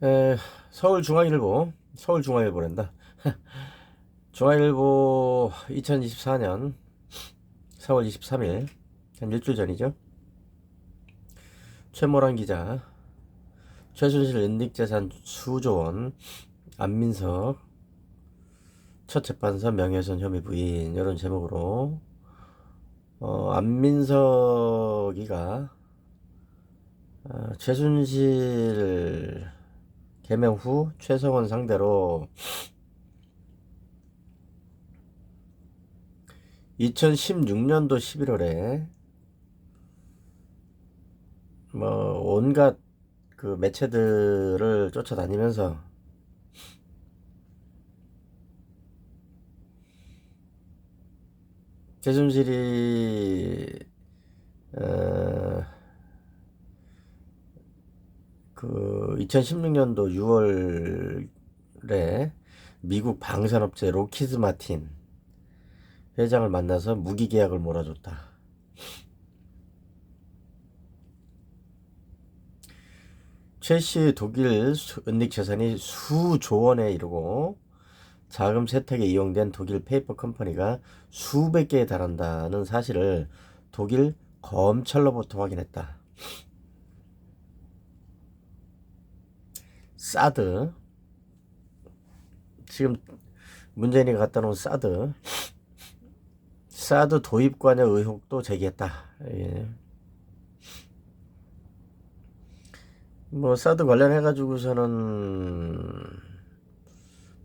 에, 서울중앙일보란다. 중앙일보 2024년 4월 23일, 한 일주일 전이죠. 최모란 기자, 최순실 은닉재산 수조 원, 안민석 첫 재판선 명예훼손 혐의 부인, 이런 제목으로 안민석이가 최순실 개명 후 최성원 상대로 2016년도 11월에 온갖 그 매체들을 쫓아다니면서 최순실이 그 2016년도 6월에 미국 방산업체 로키드 마틴 회장을 만나서 무기 계약을 몰아줬다. 최 씨의 독일 은닉 재산이 수조 원에 이르고 자금 세탁에 이용된 독일 페이퍼 컴퍼니가 수백 개에 달한다는 사실을 독일 검찰로부터 확인했다. 사드, 지금 문재인이 갖다 놓은 사드 도입 관여 의혹도 제기했다. 예. 사드 관련해 가지고서는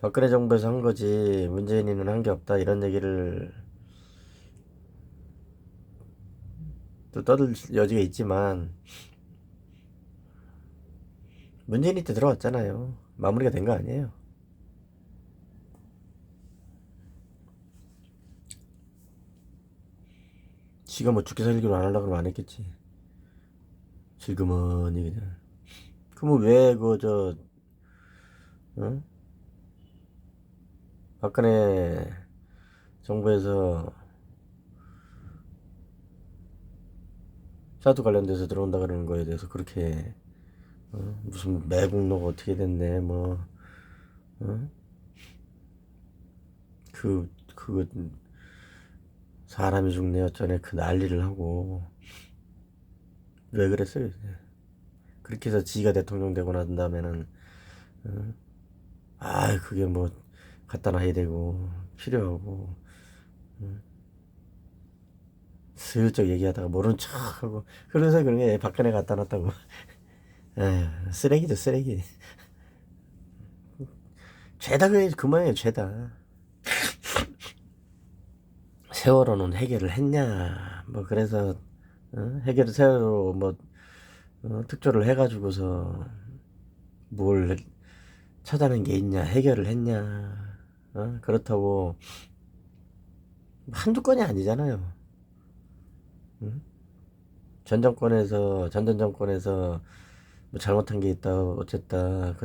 박근혜 정부에서 한 거지 문재인이는 한 게 없다, 이런 얘기를 또 떠들 여지가 있지만, 문재인이 때 들어왔잖아요. 마무리가 된 거 아니에요. 지가 뭐 죽게 살기로 안 하려고 그러면 안 했겠지. 질그머니 그냥. 그러면 왜 어? 박근혜 정부에서 사드 관련돼서 들어온다 그러는 거에 대해서 그렇게 무슨 매국노가 어떻게 됐네 그거 사람이 죽네 어쩌네 그 난리를 하고 왜 그랬어요? 그렇게 해서 지가 대통령 되고 난 다음에는 그게 뭐 갖다 놔야 되고 필요하고 슬쩍 얘기하다가 모른 척하고, 그래서 그런 게 박근혜 갖다 놨다고. 에휴, 쓰레기죠 쓰레기. 죄다 그만해요 죄다. 세월호는 해결을 했냐 그래서 해결을 세월호 특조를 해가지고서 뭘 찾아낸 게 있냐, 해결을 했냐, 그렇다고 한두 건이 아니잖아요. 전 정권에서 뭐 잘못한 게 있다 어쨌다,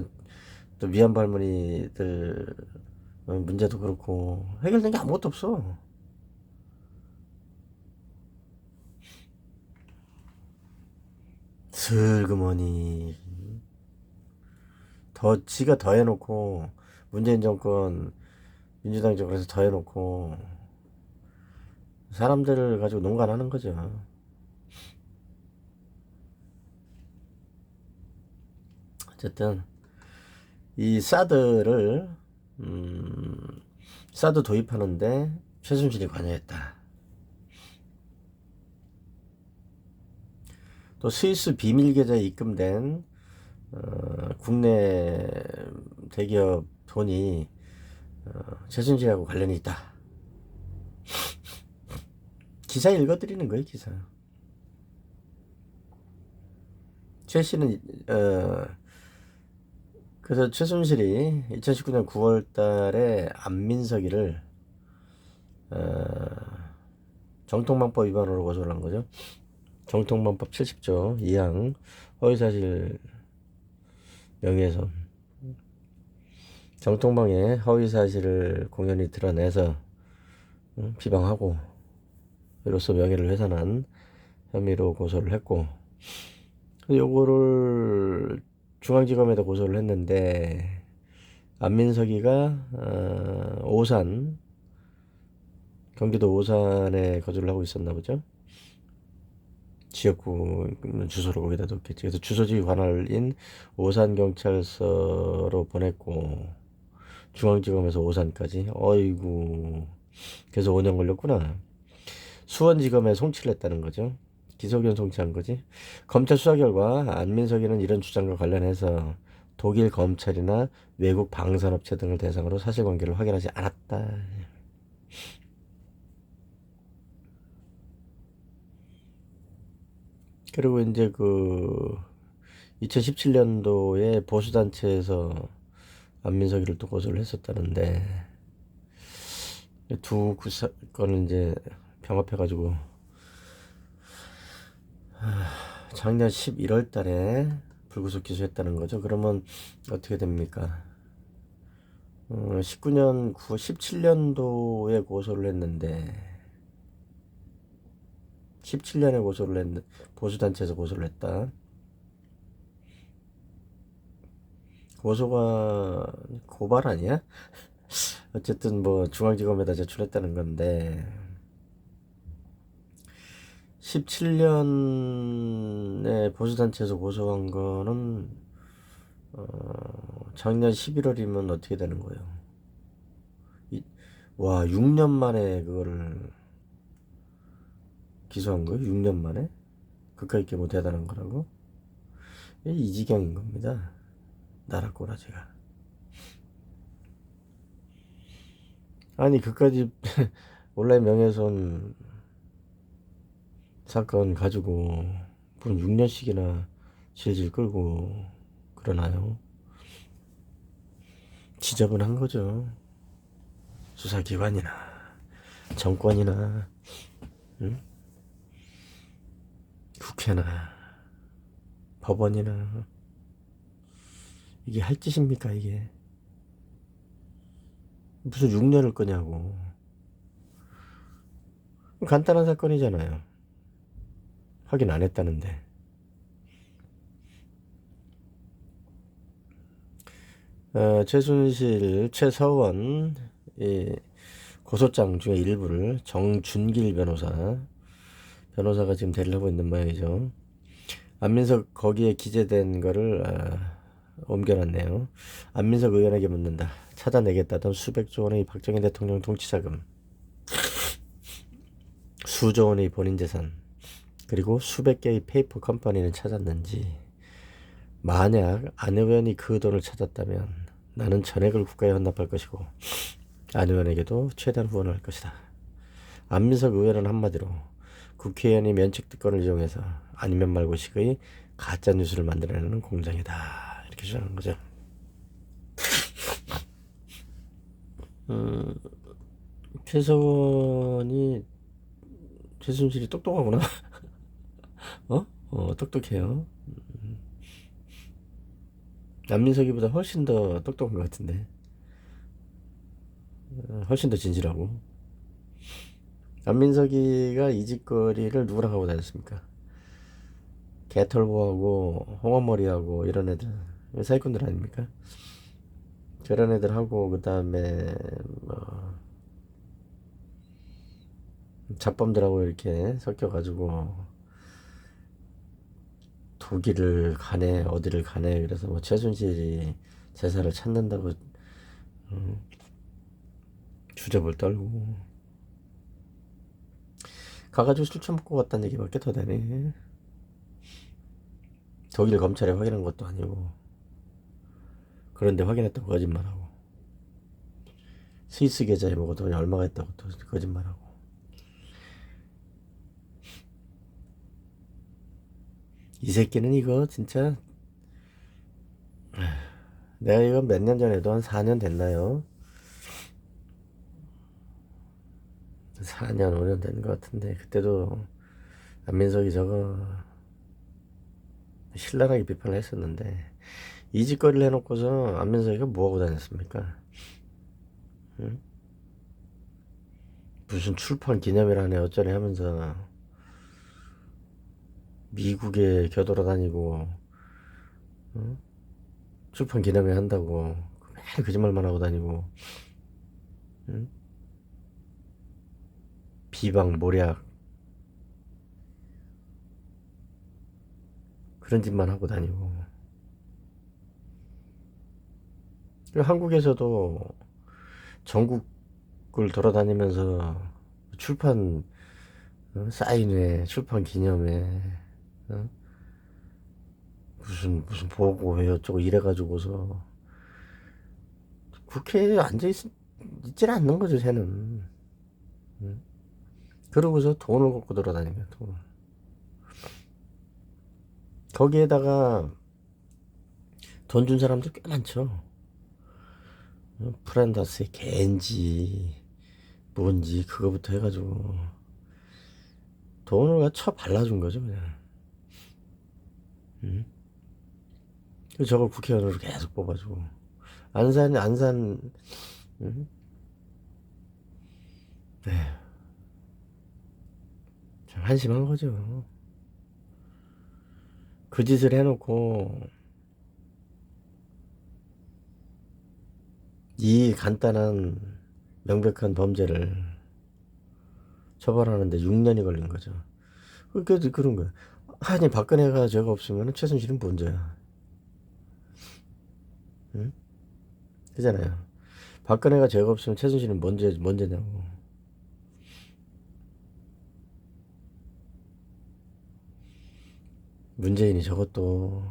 또 위안부 할머니들 문제도 그렇고 해결된 게 아무것도 없어. 슬그머니 지가 더 해놓고, 문재인 정권 민주당 정권에서 더 해놓고 사람들을 가지고 농간하는 거죠. 어쨌든 이 사드 도입하는데 최순실이 관여했다. 또 스위스 비밀 계좌에 입금된 국내 대기업 돈이 최순실하고 관련이 있다. 기사 읽어드리는 거예요, 기사. 최 씨는 그래서 최순실이 2019년 9월 달에 안민석이를 정통망법 위반으로 고소를 한 거죠. 정통망법 70조 2항 허위사실 명예훼손. 정통망에 허위사실을 공연히 드러내서 비방하고 이로써 명예를 훼손한 혐의로 고소를 했고, 요거를 중앙지검에다 고소를 했는데 안민석이가 오산, 경기도 오산에 거주를 하고 있었나 보죠. 지역구 주소를 거기다 뒀겠지. 그래서 주소지 관할인 오산경찰서로 보냈고 중앙지검에서 오산까지. 어이구. 그래서 5년 걸렸구나. 수원지검에 송치를 했다는 거죠. 기소견 송치한 거지. 검찰 수사 결과 안민석이는 이런 주장과 관련해서 독일 검찰이나 외국 방산업체 등을 대상으로 사실관계를 확인하지 않았다. 그리고 이제 2017년도에 보수단체에서 안민석이를 또 고소를 했었다는데 두 건을 이제 병합해가지고 작년 11월 달에 불구속 기소했다는 거죠. 그러면 어떻게 됩니까? 17년도에 고소를 했는데 17년에 고소를 했는데 보수단체에서 고소를 했다. 고소가 고발 아니야? 어쨌든 뭐 중앙지검에다 제출했다는 건데 17년에 보수단체에서 고소한 거는 작년 11월이면 어떻게 되는 거예요? 와 6년 만에 그거를 기소한 거예요? 6년 만에? 그까이 게 뭐 대단한 거라고? 이 지경인 겁니다. 나라 꼬라지가. 아니 그까지 온라인 명예훼손 사건 가지고 무슨 6년씩이나 질질 끌고 그러나요? 지저분한 거죠. 수사기관이나 정권이나 응? 국회나 법원이나 이게 할 짓입니까 이게? 무슨 6년을 끄냐고. 간단한 사건이잖아요. 확인 안 했다는데. 최순실, 최서원 고소장 중에 일부를 정준길 변호사가 지금 대리를 하고 있는 모양이죠. 안민석 거기에 기재된 거를 옮겨놨네요. 안민석 의원에게 묻는다. 찾아내겠다던 수백조 원의 박정희 대통령 통치자금, 수조 원의 본인 재산, 그리고 수백 개의 페이퍼 컴퍼니는 찾았는지. 만약 안 의원이 그 돈을 찾았다면 나는 전액을 국가에 헌납할 것이고 안 의원에게도 최대한 후원을 할 것이다. 안민석 의원은 한마디로 국회의원이 면책특권을 이용해서 아니면 말고식의 가짜뉴스를 만들어내는 공장이다. 이렇게 주장하는 거죠. 최서원이 최순실이 똑똑하구나. 똑똑해요. 안민석이보다 훨씬 더 똑똑한 것 같은데. 훨씬 더 진실하고. 안민석이가 이 짓거리를 누구랑 하고 다녔습니까? 개털보하고 홍어머리하고 이런 애들 사기꾼들 아닙니까? 저런 애들하고 그 다음에 뭐 잡범들하고 이렇게 섞여가지고 독일을 가네 어디를 가네. 그래서 뭐 최순실이 제사를 찾는다고 주접을 떨고 가가지고 술 처먹고 갔다는 얘기밖에 더 되네. 독일 검찰에 확인한 것도 아니고 그런데 확인했다고 거짓말하고 스위스 계좌에 뭐고 돈이 얼마가 있다고 또 거짓말하고. 이 새끼는 이거 진짜 내가 이거 몇 년 전에도 한 4년 됐나요? 4년 5년 된 것 같은데 그때도 안민석이 저거 신랄하게 비판을 했었는데 이 짓거리를 해놓고서 안민석이가 뭐하고 다녔습니까? 응? 무슨 출판 기념이라네 어쩌네 하면서 미국에 겨돌아다니고 응? 출판 기념회 한다고 매일 거짓말만 하고 다니고, 응? 비방 모략 그런 짓만 하고 다니고. 한국에서도 전국을 돌아다니면서 출판 사인회, 출판 기념회, 어? 무슨 보고회 어쩌고 이래가지고서 국회에 있질 않는 거죠, 쟤는. 응? 그러고서 돈을 갖고 돌아다니면 돈. 거기에다가 돈 준 사람들 꽤 많죠. 프란다스의 겐지 뭔지 그거부터 해가지고 돈을 쳐 발라준 거죠, 그냥. 응? 저걸 국회의원으로 계속 뽑아주고 안산 응? 네, 참 한심한 거죠. 그 짓을 해놓고 이 간단한 명백한 범죄를 처벌하는데 6년이 걸린 거죠. 그래서 그런 거야. 아니 박근혜가 죄가 없으면 최순실은 뭔 죄야? 응? 그잖아요. 박근혜가 죄가 없으면 최순실은 뭔 죄냐고. 문재인이 저것도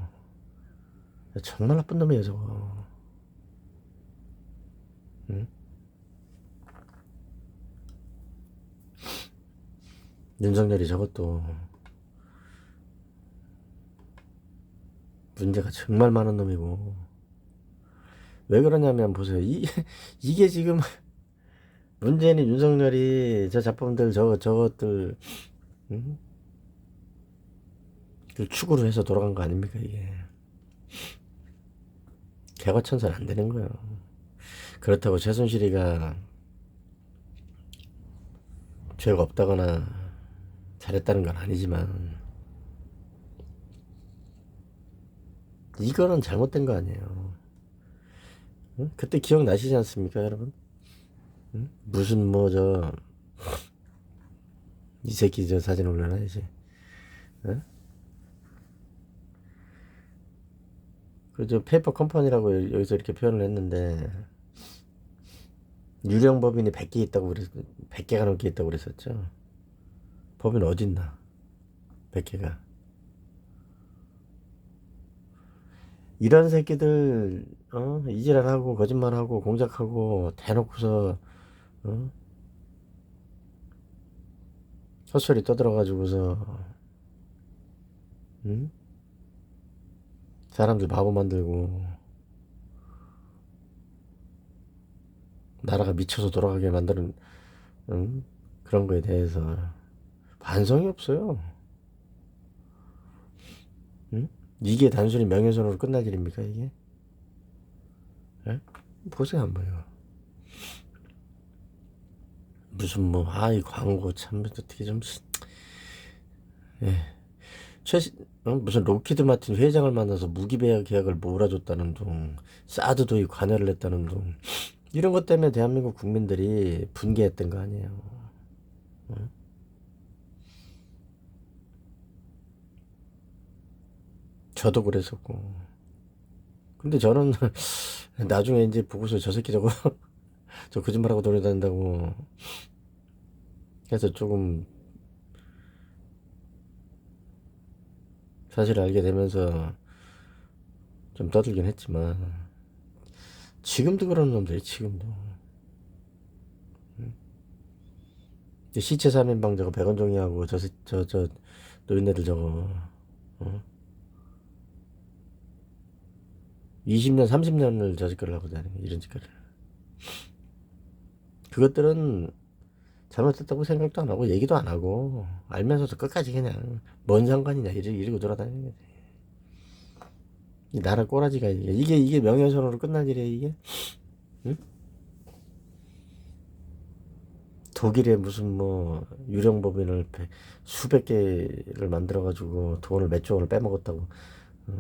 정말 나쁜 놈이에요 저거. 응? 윤석열이 저것도 문제가 정말 많은 놈이고. 왜 그러냐면 보세요. 이게 지금 문재인이 윤석열이 저 잡범들 저것들 응? 그 축으로 해서 돌아간 거 아닙니까 이게. 개과천선 안 되는 거예요. 그렇다고 최순실이가 죄가 없다거나 잘했다는 건 아니지만 이거는 잘못된 거 아니에요. 응? 그때 기억나시지 않습니까 여러분? 응? 무슨 뭐 이 새끼 저 사진 올려놔야지. 응? 그저 페이퍼 컴퍼니라고 여기서 이렇게 표현을 했는데 유령 법인이 100개 있다고 100개가 넘게 있다고 그랬었죠. 법인 어딨나? 100개가. 이런 새끼들 이지랄하고 거짓말하고 공작하고 대놓고서 어? 헛소리 떠들어가지고서 응? 사람들 바보 만들고 나라가 미쳐서 돌아가게 만드는 응? 그런 거에 대해서 반성이 없어요. 응? 이게 단순히 명예훼손으로 끝날 일입니까 이게? 예? 보세요 한번 요 무슨 뭐 이 광고 참 어떻게 좀 예. 무슨 로키드 마틴 회장을 만나서 무기 배달 계약을 몰아줬다는 둥, 사드 도입 관여를 했다는 둥, 이런 것 때문에 대한민국 국민들이 분개했던 거 아니에요. 어? 저도 그랬었고. 근데 저는 나중에 이제 보고서 저 새끼 저거 저 거짓말하고 돌아다닌다고 해서 조금 사실을 알게 되면서 좀 떠들긴 했지만 지금도 그런 놈들이 지금도 시체 3인방 저거 백원종이하고 저 노인네들 저거 어? 20년 30년을 저 짓거리를 하고 다니는 이런 짓거리를. 그것들은 잘못했다고 생각도 안 하고 얘기도 안 하고 알면서도 끝까지 그냥 뭔 상관이냐 이러고 돌아다니는 거지. 이 나라 꼬라지가 이게 명예훼손으로 끝날 일이야 이게. 응? 독일에 무슨 뭐 유령법인을 수백 개를 만들어 가지고 돈을 몇 조 원을 빼먹었다고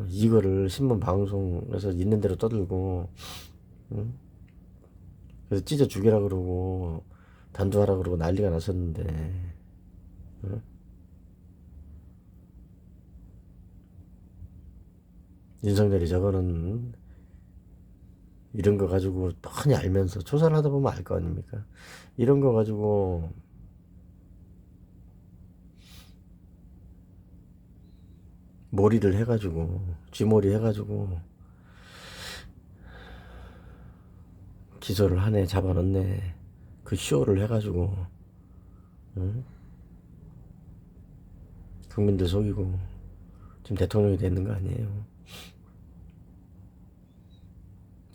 이거를 신문 방송에서 있는 대로 떠들고, 응? 그래서 찢어 죽이라 그러고 단두하라 그러고 난리가 났었는데, 응? 윤석열이 저거는 이런 거 가지고 뻔히 알면서 조사를 하다 보면 알 거 아닙니까? 이런 거 가지고 몰이를 해가지고 쥐몰이 해가지고 기소를 하네, 잡아넣네, 그 쇼를 해가지고, 응? 국민들 속이고 지금 대통령이 되는 거 아니에요.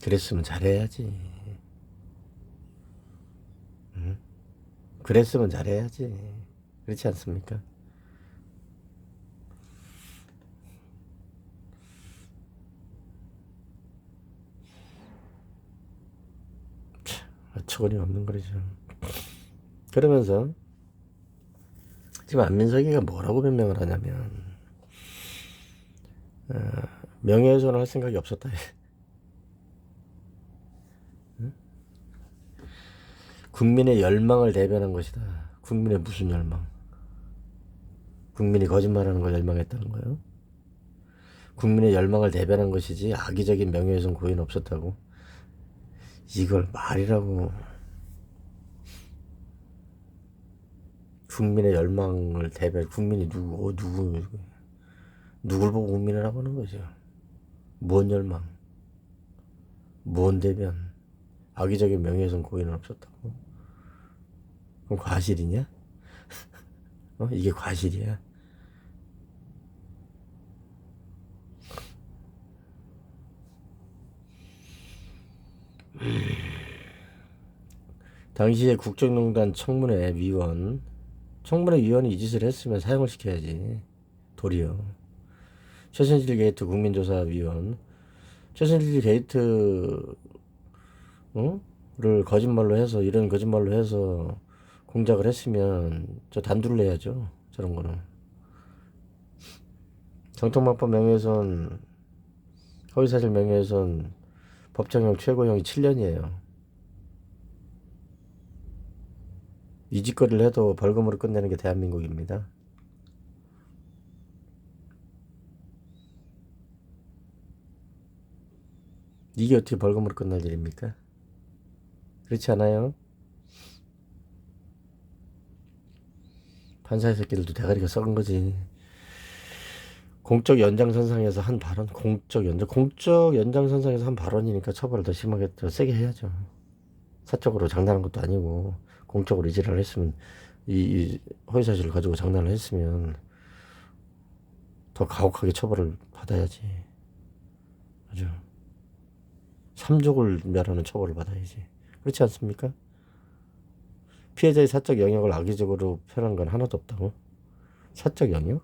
그랬으면 잘해야지. 응? 그랬으면 잘해야지. 그렇지 않습니까? 어처구니 없는 거죠. 그러면서 지금 안민석이가 뭐라고 변명을 하냐면, 명예훼손을 할 생각이 없었다. 국민의 열망을 대변한 것이다. 국민의 무슨 열망? 국민이 거짓말하는 걸 열망했다는 거예요? 국민의 열망을 대변한 것이지 악의적인 명예훼손 고의는 없었다고? 이걸 말이라고. 국민의 열망을 대변, 국민이 누굴 보고 국민이라고 하는 거죠? 뭔 열망? 뭔 대변? 악의적인 명예훼손 고의는 없었다고? 그럼 과실이냐? 이게 과실이야? 당시에 국정농단 청문회 위원이 이 짓을 했으면 사형을 시켜야지. 도리어. 최순실 게이트 국민조사위원, 최순실 게이트, 를 거짓말로 해서, 이런 거짓말로 해서 공작을 했으면 저 단두를 내야죠. 저런 거는. 정통망법 명예훼손, 허위사실 명예훼손 법정형 최고형이 7년이에요. 이 짓거리를 해도 벌금으로 끝내는 게 대한민국입니다. 이게 어떻게 벌금으로 끝날 일입니까? 그렇지 않아요? 판사의 새끼들도 대가리가 썩은 거지. 공적 연장선상에서 한 발언, 공적 연장선상에서 한 발언이니까 처벌을 더 심하게, 더 세게 해야죠. 사적으로 장난한 것도 아니고, 공적으로 이 지랄을 했으면, 이 허위사실을 가지고 장난을 했으면 더 가혹하게 처벌을 받아야지. 그죠? 삼족을 멸하는 처벌을 받아야지. 그렇지 않습니까? 피해자의 사적 영역을 악의적으로 표현한 건 하나도 없다고? 사적 영역?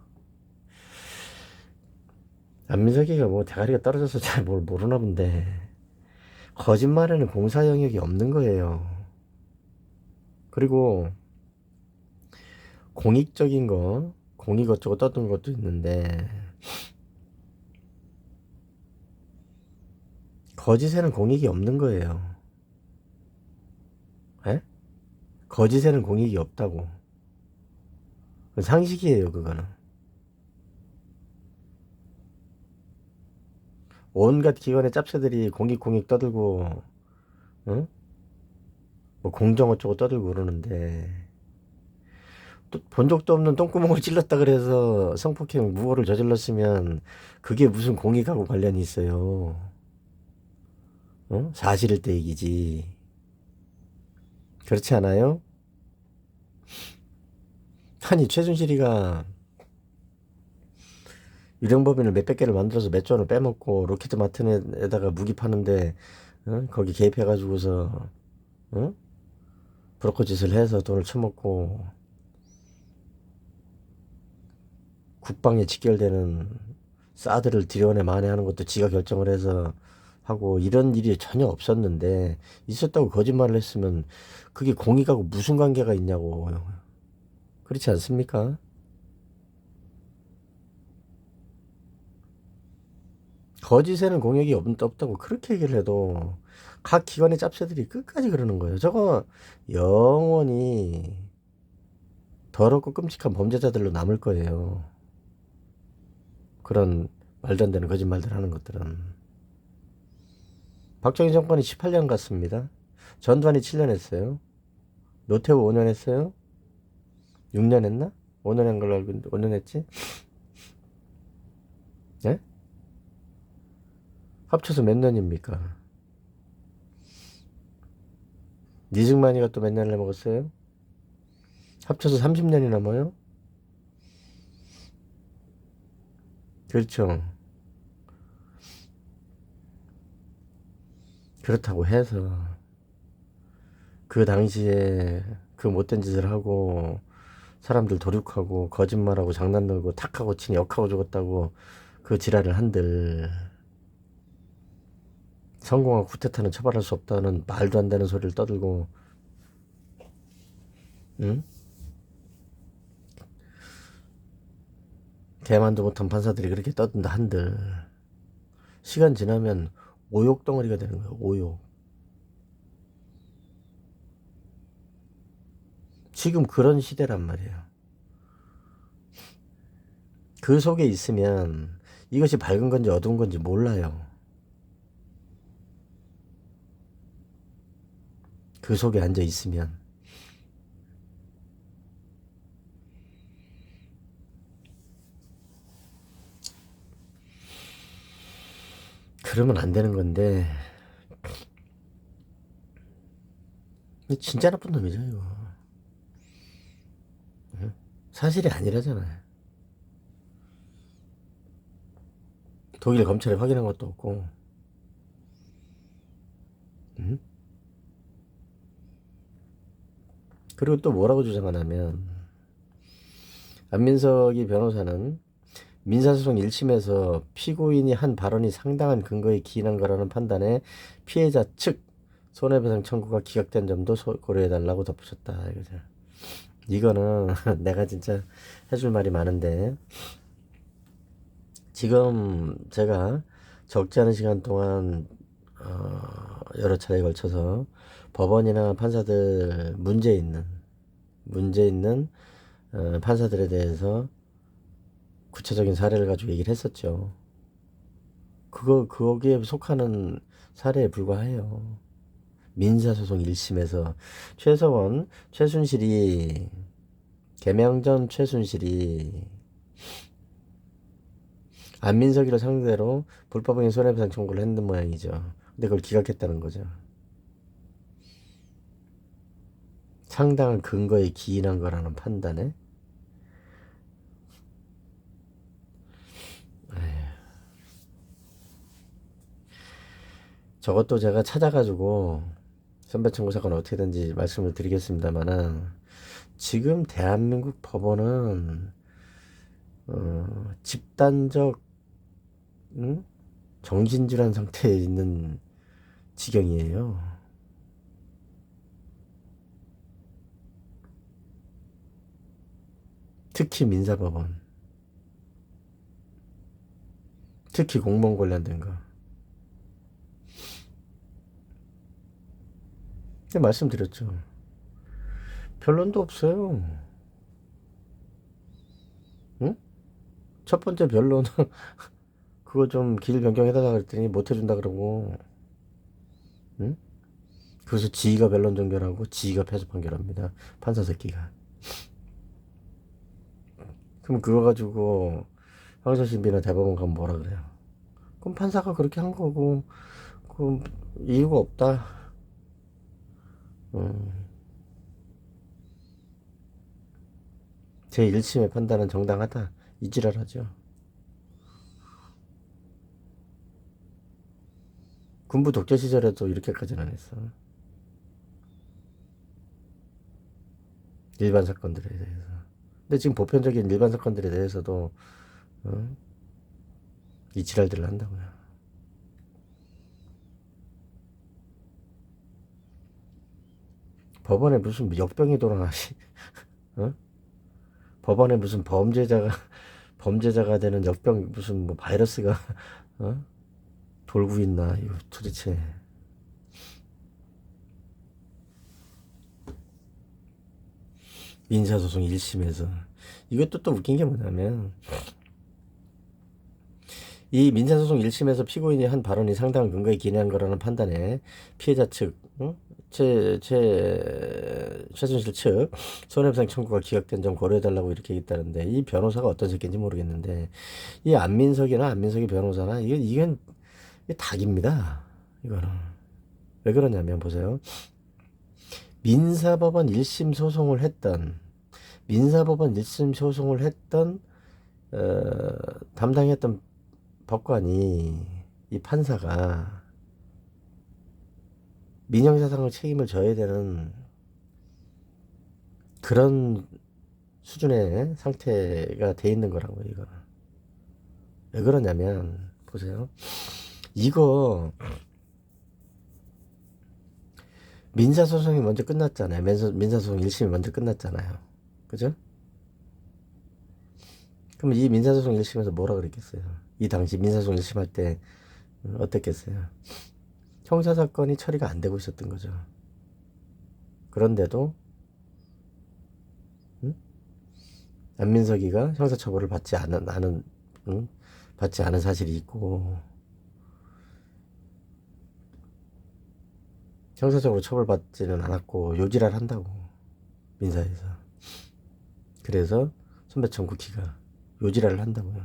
안민석이가 뭐 대가리가 떨어져서 잘 뭘 모르나 본데, 거짓말에는 공사 영역이 없는 거예요. 그리고 공익적인 거, 공익 어쩌고 떠든 것도 있는데, 거짓에는 공익이 없는 거예요. 에? 거짓에는 공익이 없다고. 상식이에요, 그거는. 온갖 기관의 짭새들이 공익 떠들고, 응? 뭐 공정 어쩌고 떠들고 그러는데, 또 본 적도 없는 똥구멍을 찔렀다 그래서 성폭행 무고를 저질렀으면 그게 무슨 공익하고 관련이 있어요. 사실일 때 얘기지. 그렇지 않아요? 아니, 최순실이가 유령법인을 몇백 개를 만들어서 몇 조원을 빼먹고 로키트 마틴에다가 무기 파는데, 거기 개입해가지고서, 어? 브로커 짓을 해서 돈을 쳐먹고, 국방에 직결되는 사드를 들여내 만회하는 것도 지가 결정을 해서 하고, 이런 일이 전혀 없었는데 있었다고 거짓말을 했으면 그게 공익하고 무슨 관계가 있냐고. 그렇지 않습니까? 거짓에는 공약이 없다고 그렇게 얘기를 해도 각 기관의 짭새들이 끝까지 그러는 거예요. 저거 영원히 더럽고 끔찍한 범죄자들로 남을 거예요. 그런 말도 안 되는 거짓말들 하는 것들은. 박정희 정권이 18년 갔습니다. 전두환이 7년 했어요. 노태우 5년 했어요. 6년 했나? 5년 한 걸로 알고 있는데 5년 했지? 예? 합쳐서 몇 년입니까? 니승만이가 또 몇 년을 해먹었어요? 합쳐서 30년이 넘어요? 그렇죠. 그렇다고 해서 그 당시에 그 못된 짓을 하고 사람들 도륙하고 거짓말하고 장난 놀고 탁하고 치니 역하고 죽었다고 그 지랄을 한들 성공하고 쿠데타는 처벌할 수 없다는 말도 안 되는 소리를 떠들고, 응? 개만도 못한 판사들이 그렇게 떠든다 한들 시간 지나면 오욕 덩어리가 되는 거예요. 오욕. 지금 그런 시대란 말이에요. 그 속에 있으면 이것이 밝은 건지 어두운 건지 몰라요. 그 속에 앉아 있으면. 그러면 안 되는 건데 진짜 나쁜 놈이죠 이거. 사실이 아니라잖아요. 독일 검찰이 확인한 것도 없고. 응? 그리고 또 뭐라고 주장하냐면 안민석이 변호사는 민사소송 1심에서 피고인이 한 발언이 상당한 근거에 기인한 거라는 판단에 피해자 측 손해배상 청구가 기각된 점도 고려해달라고 덧붙였다. 이거는 내가 진짜 해줄 말이 많은데 지금 제가 적지 않은 시간 동안 여러 차례에 걸쳐서 법원이나 판사들 문제 있는 판사들에 대해서 구체적인 사례를 가지고 얘기를 했었죠. 거기에 속하는 사례에 불과해요. 민사소송 1심에서 최서원, 최순실이 개명 전 최순실이 안민석이를 상대로 불법적인 손해배상 청구를 했는 모양이죠. 근데 그걸 기각했다는 거죠. 상당한 근거에 기인한 거라는 판단에. 저것도 제가 찾아가지고 선배 청구 사건 어떻게든지 말씀을 드리겠습니다만은 지금 대한민국 법원은 집단적 정신질환 상태에 있는 지경이에요. 특히 민사법원, 특히 공무원 관련된 거. 말씀드렸죠. 변론도 없어요. 응? 첫 번째 변론은 그거 좀 길 변경해달라 그랬더니 못 해준다 그러고, 응? 그래서 지가 변론 종결하고 지가 패소 판결합니다. 판사 새끼가. 그럼 그거 가지고 형사신비나 대법원 가면 뭐라 그래요? 그럼 판사가 그렇게 한 거고, 그 이유가 없다. 제 1심의 판단은 정당하다. 이 지랄하죠. 군부 독재 시절에도 이렇게까지는 안 했어. 일반 사건들에 대해서. 근데 지금 보편적인 일반 사건들에 대해서도 이 지랄들을 한다고요. 법원에 무슨 역병이 돌아나. 어? 법원에 무슨 범죄자가 되는 역병 무슨 뭐 바이러스가 어? 돌고 있나 이거 도대체. 민사소송 1심에서 이것도 또 웃긴 게 뭐냐면 이 민사소송 1심에서 피고인이 한 발언이 상당한 근거에 기인한 거라는 판단에 피해자 측, 응? 최순실 측 손해배상 청구가 기각된 점 고려해달라고 이렇게 했다는데 이 변호사가 어떤 새끼인지 모르겠는데 이 안민석이 변호사나 이건 닭입니다. 이거는 왜 그러냐면 보세요. 민사법원 1심 소송을 했던 어, 담당했던 법관이 이 판사가 민형사상의 책임을 져야 되는 그런 수준의 상태가 돼 있는 거라고요. 이거는 왜 그러냐면 보세요. 이거 민사소송이 먼저 끝났잖아요. 민사소송 1심이 먼저 끝났잖아요. 그죠? 그럼 이 민사소송 1심에서 뭐라 그랬겠어요? 이 당시 민사소송 1심 할 때 어땠겠어요? 형사사건이 처리가 안 되고 있었던 거죠. 그런데도 응? 안민석이가 형사처벌을 받지 않은 사실이 있고 형사적으로 처벌받지는 않았고 요지랄 한다고 민사에서. 그래서 손배청구키가 요지랄을 한다고요.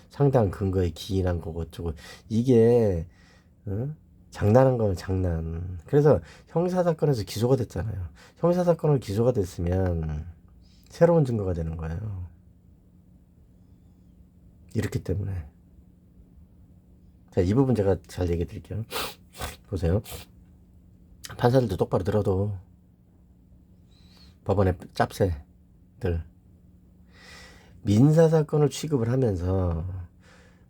상당한 근거에 기인한 거고 어쩌고 이게 장난한 거는 장난. 그래서 형사사건에서 기소가 됐잖아요. 형사사건을 기소가 됐으면 새로운 증거가 되는 거예요. 이렇기 때문에 자, 이 부분 제가 잘 얘기해 드릴게요. 보세요. 판사들도 똑바로 들어도 법원의 짭새들 민사사건을 취급을 하면서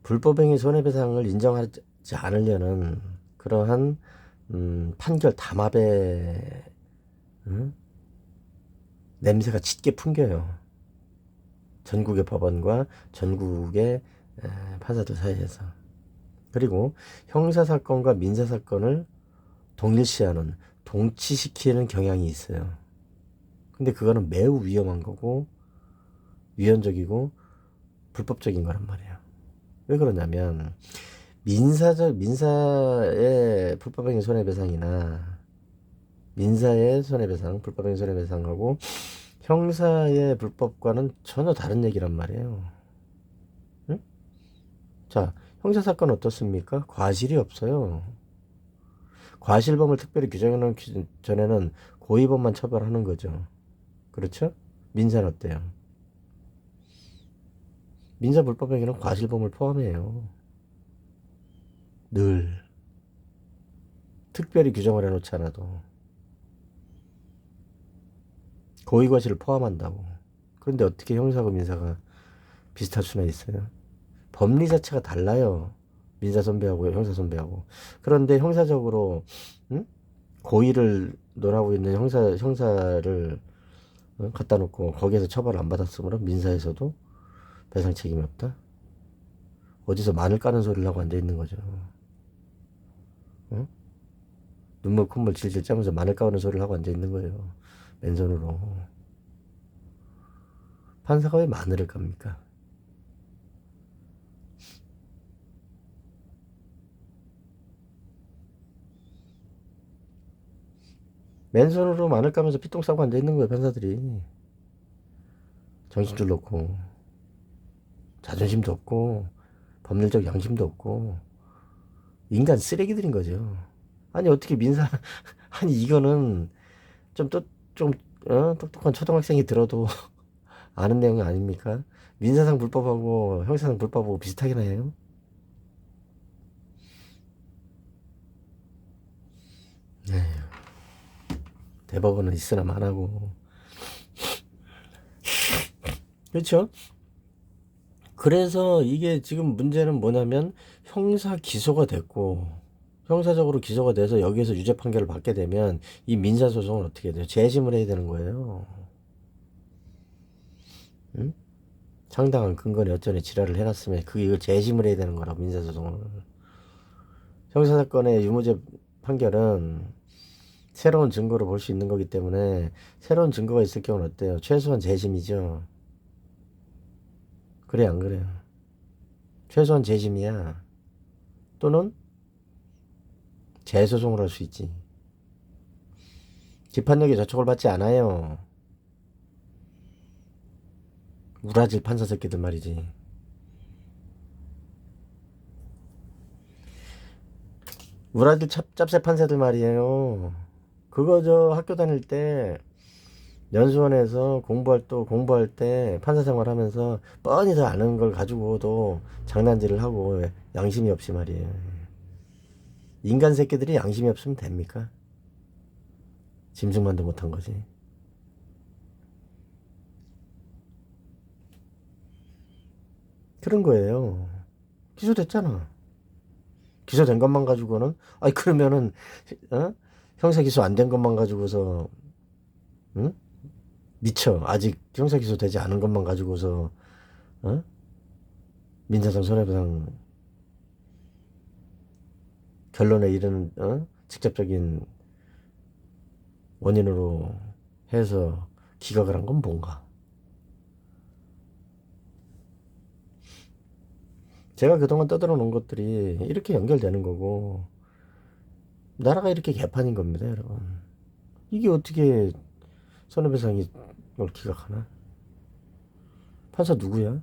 불법행위 손해배상을 인정하지 않으려는 그러한 판결 담합의 냄새가 짙게 풍겨요. 전국의 법원과 전국의 판사들 사이에서. 그리고 형사사건과 민사사건을 동일시하는 동치시키는 경향이 있어요. 근데 그거는 매우 위험한 거고 위헌적이고 불법적인 거란 말이에요. 왜 그러냐면 민사의 불법행위 손해배상이나 민사의 손해배상, 불법행위 손해배상하고 형사의 불법과는 전혀 다른 얘기란 말이에요. 응? 자, 형사사건 어떻습니까? 과실이 없어요. 과실범을 특별히 규정해놓기 전에는 고의범만 처벌하는 거죠. 그렇죠? 민사는 어때요? 민사 불법행위는 과실범을 포함해요. 늘 특별히 규정을 해놓지 않아도 고의과실을 포함한다고. 그런데 어떻게 형사하고 민사가 비슷할 수나 있어요? 법리 자체가 달라요. 민사 선배하고 형사 선배하고. 그런데 형사적으로 고의를 논하고 있는 형사를 갖다 놓고 거기에서 처벌을 안 받았으므로 민사에서도 배상 책임이 없다. 어디서 마늘 까는 소리를 하고 앉아 있는 거죠. 응? 눈물 콧물 질질 짜면서 마늘 까는 소리를 하고 앉아 있는 거예요. 맨손으로. 판사가 왜 마늘을 깝니까? 맨손으로 마늘 까면서 피똥 싸고 앉아 있는 거예요, 판사들이. 정신줄 놓고 자존심도 없고 법률적 양심도 없고 인간 쓰레기들인 거죠. 아니 어떻게 민사 아니 이거는 좀 똑똑한 초등학생이 들어도 아는 내용 아닙니까? 민사상 불법하고 형사상 불법하고 비슷하긴 해요. 에휴, 대법원은 있으나 마나고. 그렇죠? 그래서 이게 지금 문제는 뭐냐면 형사 기소가 됐고 형사적으로 기소가 돼서 여기에서 유죄 판결을 받게 되면 이 민사 소송은 어떻게 돼요? 재심을 해야 되는 거예요. 응? 상당한 근거니 어쩌니 지랄을 해놨으면 이걸 재심을 해야 되는 거라고 민사 소송을. 형사사건의 유무죄 판결은 새로운 증거로 볼 수 있는 거기 때문에 새로운 증거가 있을 경우는 어때요? 최소한 재심이죠. 그래 안 그래요? 최소한 재심이야. 또는 재소송을 할 수 있지. 재판력에 저촉을 받지 않아요. 우라질 판사 새끼들 말이지. 우라질 짭새 판사들 말이에요. 그거 저 학교 다닐 때 연수원에서 공부할 때 판사 생활하면서 뻔히 다 아는 걸 가지고도 장난질을 하고 양심이 없이 말이에요. 인간 새끼들이 양심이 없으면 됩니까? 짐승만도 못한 거지. 그런 거예요. 기소됐잖아. 기소된 것만 가지고는 아니 그러면은 어? 형사 기소 안 된 것만 가지고서 응? 미쳐. 아직 형사 기소 되지 않은 것만 가지고서 어? 민사상 손해배상 결론에 이르는 직접적인 원인으로 해서 기각을 한 건 뭔가. 제가 그동안 떠들어 놓은 것들이 이렇게 연결되는 거고 나라가 이렇게 개판인 겁니다, 여러분. 이게 어떻게 손해배상이 걸 기각하나? 판사 누구야?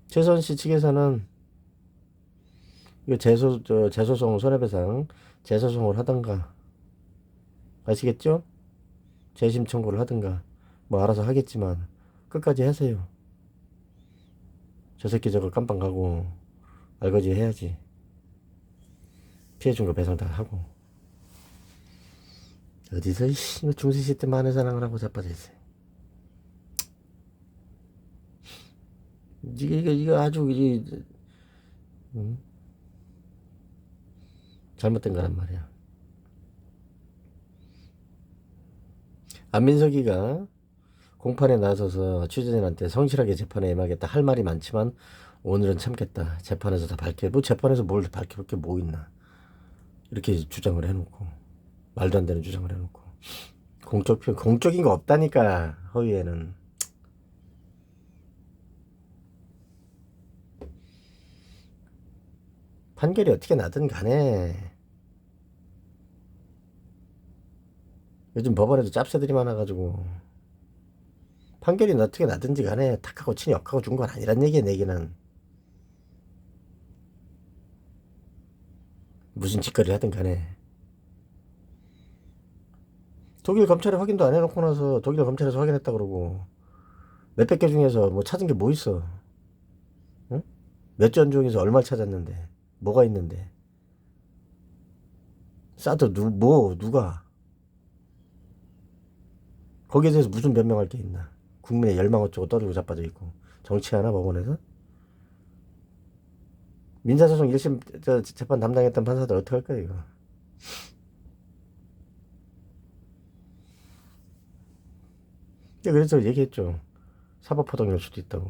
최선 씨 측에서는 이거 재소송 손해배상 재소송을 하던가 아시겠죠? 재심 청구를 하든가 뭐 알아서 하겠지만 끝까지 하세요. 저 새끼 저거 깜빵 가고 알거지 해야지. 피해 준 거 배상 다 하고. 어디서 중세시 때 만회 사랑을 하고 자빠져 있어요. 이게 아주 음, 잘못된 거란 말이야. 안민석이가 공판에 나서서 취재진한테 성실하게 재판에 임하겠다 할 말이 많지만 오늘은 참겠다. 재판에서 다 뭐 재판에서 뭘 밝혀볼 게 뭐 있나. 이렇게 주장을 해놓고 말도 안 되는 주장을 해놓고 공적인 거 없다니까. 허위에는 판결이 어떻게 나든 간에 요즘 법원에도 짭새들이 많아가지고 판결이 어떻게 나든지 간에 탁하고 친히 역하고 준 건 아니란 얘기야. 내기는 무슨 짓거리를 하든 간에 독일 검찰에 확인도 안 해놓고 나서 독일 검찰에서 확인했다 그러고 몇백 개 중에서 뭐 찾은 게 뭐 있어? 응? 몇 전 중에서 얼마를 찾았는데 뭐가 있는데 싸도 누가 거기에 대해서 무슨 변명할 게 있나? 국민의 열망 어쩌고 떠들고 자빠져 있고 정치하나 법원에서? 민사소송 1심 재판 담당했던 판사들 어떡할 거야 이거. 그래서 얘기했죠. 사법포동일 수도 있다고.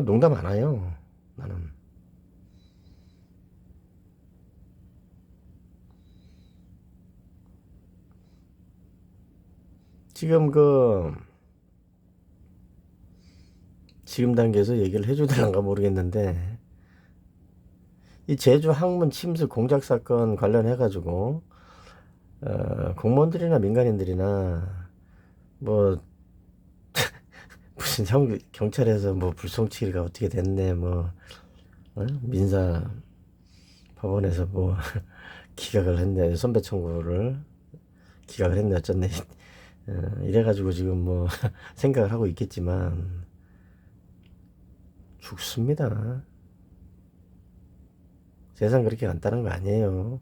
농담 안 해요. 나는. 지금 지금 단계에서 얘기를 해줘야 모르겠는데 이 제주 항문 침수 공작 사건 관련해 가지고 공무원들이나 민간인들이나 뭐 무슨 경찰에서 뭐 불송치가 어떻게 됐네 뭐 민사 법원에서 뭐 기각을 했네 선배 청구를 기각을 했네 어쩌네 이래가지고 지금 뭐 생각을 하고 있겠지만 죽습니다. 세상 그렇게 간단한 거 아니에요.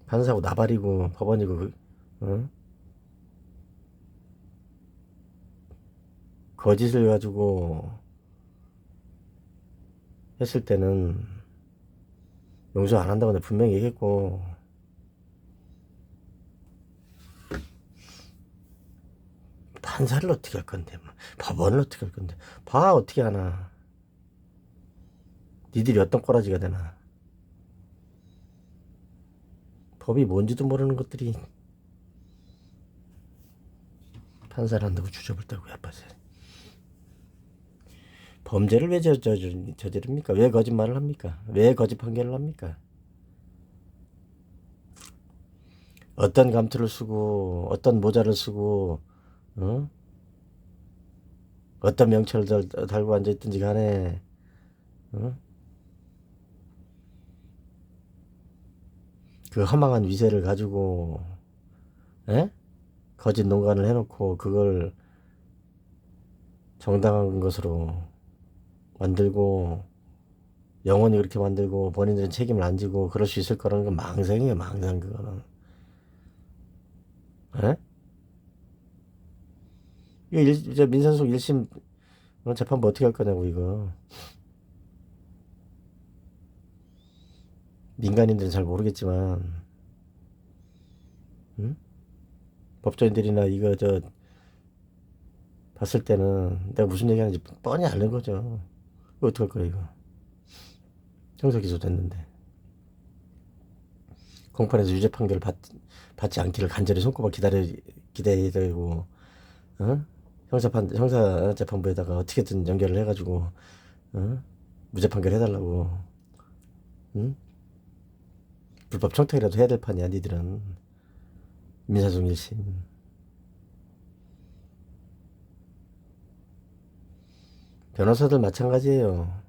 판사고 나발이고 법원이고 어? 거짓을 가지고 했을 때는 용서 안 한다고 내가 분명히 얘기했고 판사를 어떻게 할 건데, 뭐, 법원을 어떻게 할 건데, 봐 어떻게 하나. 니들이 어떤 꼬라지가 되나. 법이 뭔지도 모르는 것들이 판사를 한다고 주접을 떨고 야빠져. 범죄를 왜 저지릅니까? 왜 거짓말을 합니까? 왜 거짓 판결을 합니까? 어떤 감투를 쓰고 어떤 모자를 쓰고 어? 어떤 명찰을 달고 앉아있든지 간에 어? 그 허망한 위세를 가지고 에? 거짓 농간을 해놓고 그걸 정당한 것으로 만들고 영원히 그렇게 만들고 본인들은 책임을 안 지고 그럴 수 있을 거라는 건 망상이에요. 망상. 그거는 에? 이거 이제 민사소송 1심 재판부 어떻게 할 거냐고. 이거 민간인들은 잘 모르겠지만 응? 법조인들이나 이거 봤을 때는 내가 무슨 얘기하는지 뻔히 아는 거죠. 이거 어떡할 거야 이거. 형사 기소 됐는데 공판에서 유죄 판결을 받지 않기를 간절히 손꼽아 기다려야 되고 어? 형사 재판부에다가 어떻게든 연결을 해가지고 어? 무죄 판결 해달라고. 응? 불법 청탁이라도 해야 될 판이야 니들은. 민사소송 1심 변호사들 마찬가지예요.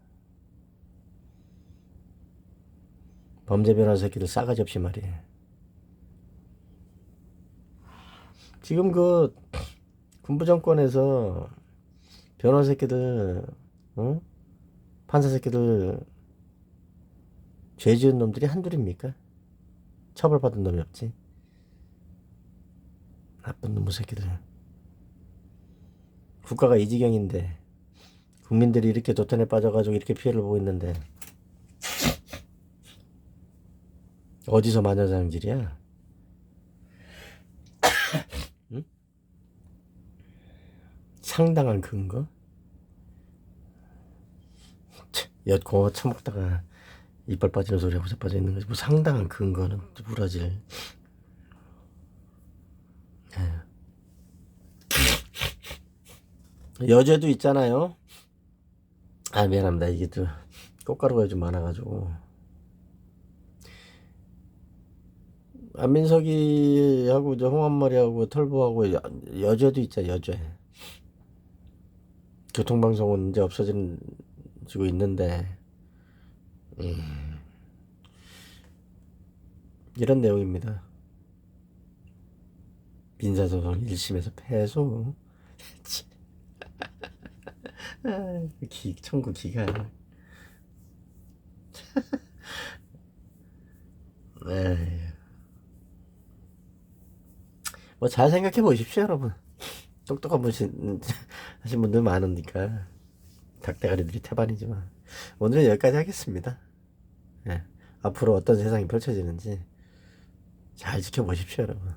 범죄 변호사 새끼들 싸가지 없이 말이야. 지금 그 군부 정권에서 변호사 새끼들 어? 판사 새끼들 죄 지은 놈들이 한둘입니까? 처벌받은 놈이 없지. 나쁜 놈의 새끼들. 국가가 이 지경인데 국민들이 이렇게 도탄에 빠져가지고 이렇게 피해를 보고 있는데 어디서 마녀장질이야? 응? 상당한 근거? 엿고 처먹다가 이빨 빠지는 소리하고 자빠져 있는 거지. 뭐 상당한 근거는 부러질. 여죄도 있잖아요. 아 미안합니다. 이게 또 꽃가루가 좀 많아가지고. 안민석이하고 홍한머리하고 털보하고 여죄도 있잖아. 여죄. 교통방송은 이제 없어지고 있는데 이런 내용입니다. 민사소송 1심에서 패소. 청구 기가. 뭐 잘 생각해 보십시오, 여러분. 똑똑한 분 하신 분들 많으니까 닭대가리들이 태반이지만 오늘은 여기까지 하겠습니다. 예. 앞으로 어떤 세상이 펼쳐지는지 잘 지켜보십시오, 여러분.